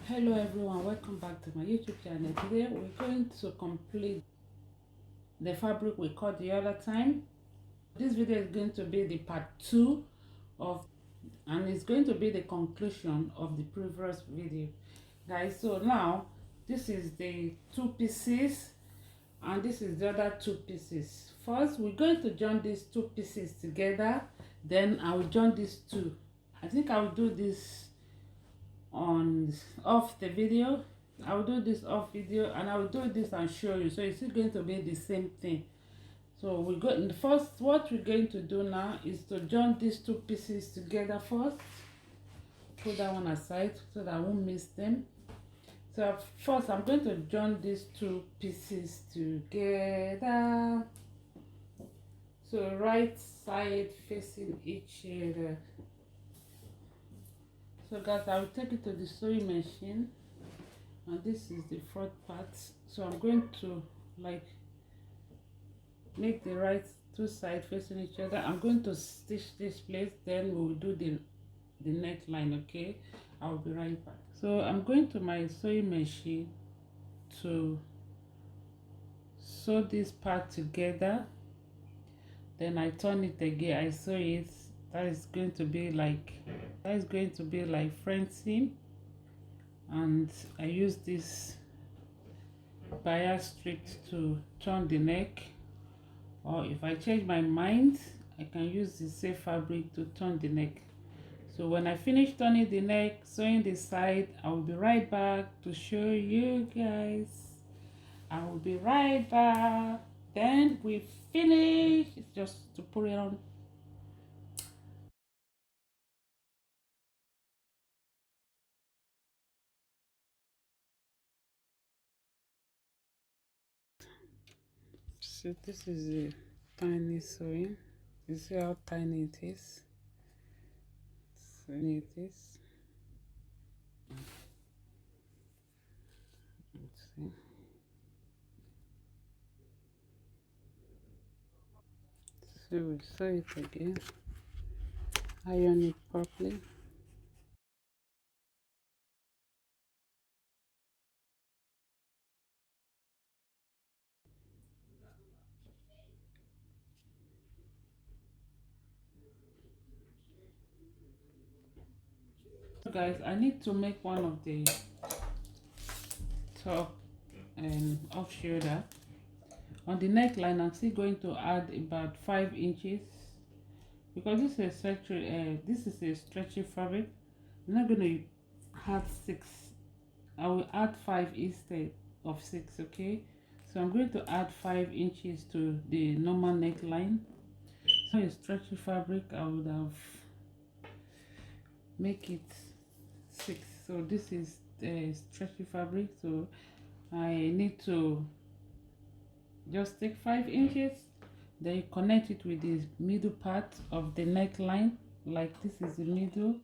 Hello everyone, welcome back to my YouTube channel. Today we're going to complete the fabric we cut the other time. This video is going to be the part 2 of, and it's going to be the conclusion of the previous video, guys. So now this is the two pieces and this is the other two pieces. First we're going to join these two pieces together, then I will join these two. I think I will do this on off the video. I will do this off video and I will do this and show you, so it's still going to be the same thing. So we go in the first, what we're going to do now is to join these two pieces together first. Put that one aside so that I won't miss them. So first I'm going to join these two pieces together, so right side facing each other. So guys, I will take it to the sewing machine, and this is the front part. So I'm going to like make the right two sides facing each other. I'm going to stitch this place, then we'll do the neckline. Okay, I'll be right back. So I'm going to my sewing machine to sew this part together, then I turn it again, I sew it. That is going to be like front seam, and I use this bias strip to turn the neck, or if I change my mind I can use the same fabric to turn the neck. So when I finish turning the neck, sewing the side, I will be right back to show you guys. I will be right back. Then we finish. It's just to put it on. So this is a tiny sewing. You see how tiny it is? Tiny it is. Let's see. So we sew it again. Iron it properly. So guys, I need to make one of the top and off shoulder. On the neckline, I'm still going to add about 5 inches because this is a stretchy fabric. I'm not going to add 6. I will add 5 instead of 6. Okay, so I'm going to add 5 inches to the normal neckline. So a stretchy fabric, I would have make it 6. So this is a stretchy fabric, so I need to just take 5 inches, then you connect it with the middle part of the neckline, like this is the middle,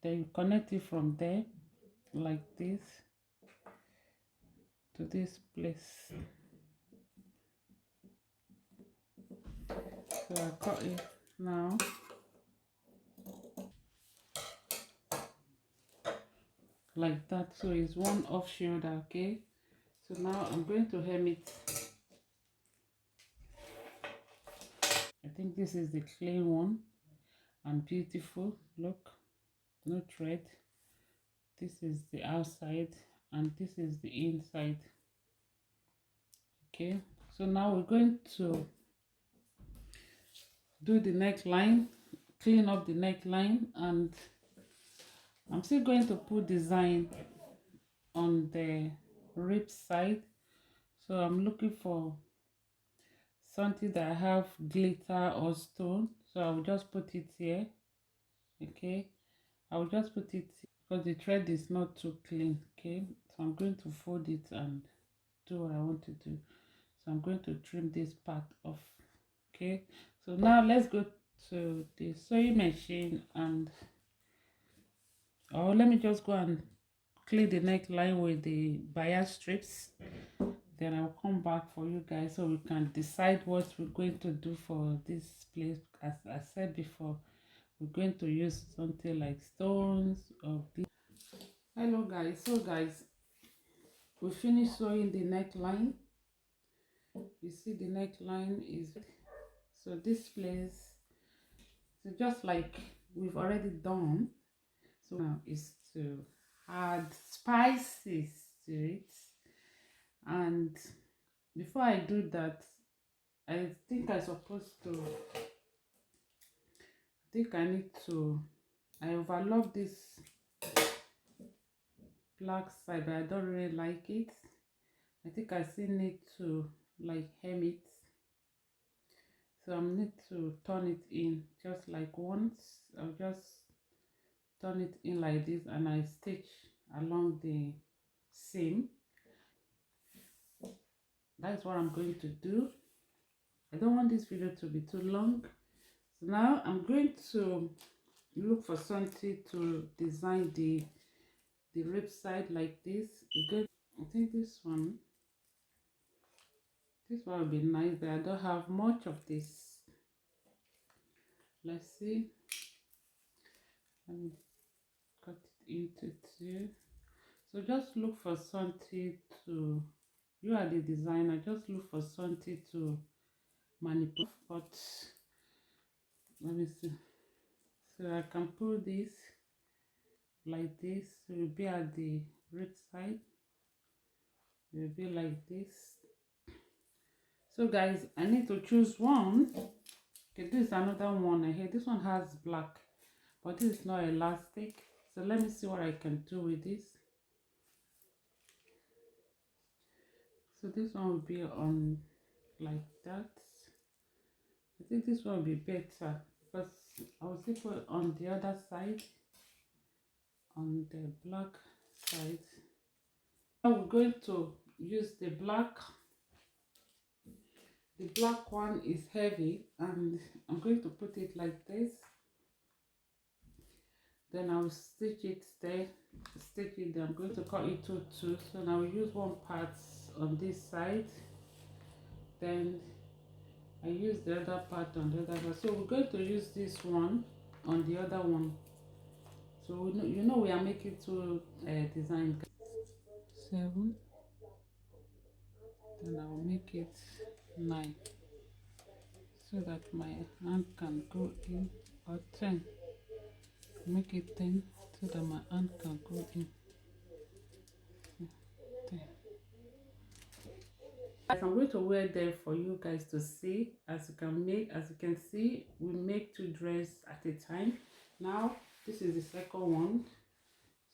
then you connect it from there like this to this place. So I cut it now. Like that, so it's one off shoulder. Okay, so now I'm going to hem it. I think this is the clean one and beautiful. Look, no thread. This is the outside and this is the inside. Okay, so now we're going to do the neckline, clean up the neckline, and I'm still going to put design on the rib side. So I'm looking for something that I have glitter or stone, so I'll just put it here. Okay, I'll just put it because the thread is not too clean. Okay, so I'm going to fold it and do what I want to do. So I'm going to trim this part off. Okay, so now let's go to the sewing machine, and let me just go and clean the neckline with the bias strips, then I'll come back for you guys so we can decide what we're going to do for this place. As I said before, we're going to use something like stones or this. Hello guys, we finished sewing the neckline. You see the neckline is, so this place, so just like we've already done, so now is to add spices to it. And before I do that, I think I need to, I overlove this black side, but I don't really like it. I think I still need to like hem it, so I need to turn it in just like once. I'll just turn it in like this and I stitch along the seam. That's what I'm going to do. I don't want this video to be too long, so now I'm going to look for something to design the rib side like this. I think this one will be nice, but I don't have much of this. Let's see. Let me cut it into two. So just look for something to, you are the designer, just look for something to manipulate. But let me see. So I can pull this like this. So it will be at the right side. It will be like this. So guys, I need to choose one. Okay, this is another one. I hear this one has black, but this is not elastic. So let me see what I can do with this. So this one will be on like that. I think this one will be better because I will see put on the other side, on the black side. Now we're going to use the black. The black one is heavy and I'm going to put it like this. Then I'll stitch it there, stitch it there. I'm going to cut it to two. So now we use one part on this side. Then I use the other part on the other side. So we're going to use this one on the other one. So we are making two designs. 7. Then I will make it 9 so that my hand can go in, or 10. Make it 10 so that my hand can go in. 10. I'm going to wear them for you guys to see. As you can see, we make 2 dresses at a time. Now this is the second one.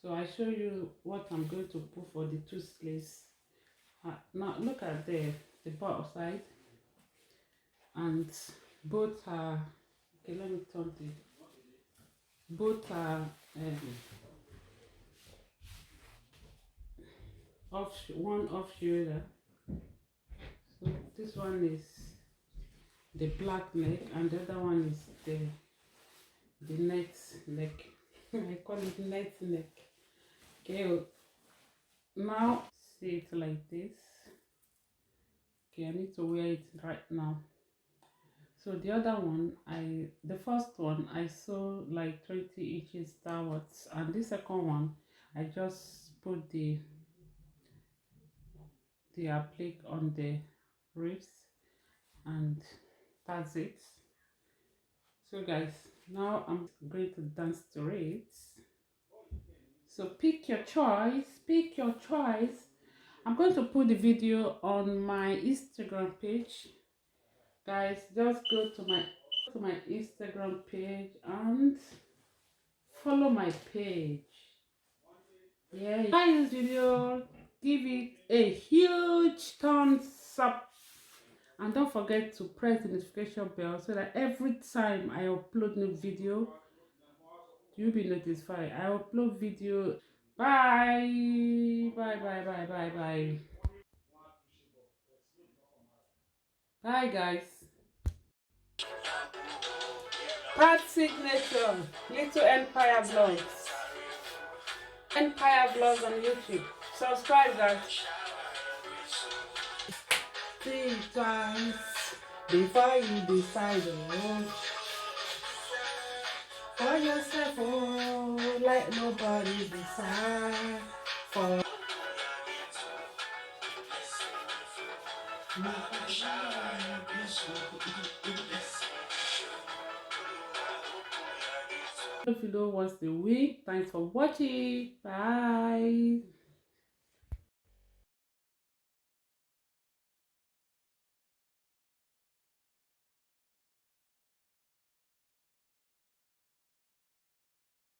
So I show you what I'm going to put for the 2 sleeves. Now look at the bottom side, and both are okay. Let me turn the both are one off shoulder. So this one is the black neck and the other one is the net neck. I call it net neck. Okay, now see it like this. Okay, I need to wear it right now. So the other one, the first one I sew like 20 inches downwards, and the second one I just put the applique on the ribs, and that's it. So guys, now I'm going to dance to it. So pick your choice, I'm going to put the video on my Instagram page. Guys, just go to my Instagram page and follow my page. Yeah, like this video, give it a huge thumbs up, and don't forget to press the notification bell so that every time I upload new video, you'll be notified. I upload video. Bye bye bye bye bye bye bye guys. Pat signature, Little Empire Vlogs. Empire Vlogs on YouTube. Subscribe guys. Think twice before you decide. For yourself, oh, like nobody decide. If you don't watch the week, thanks for watching. Bye.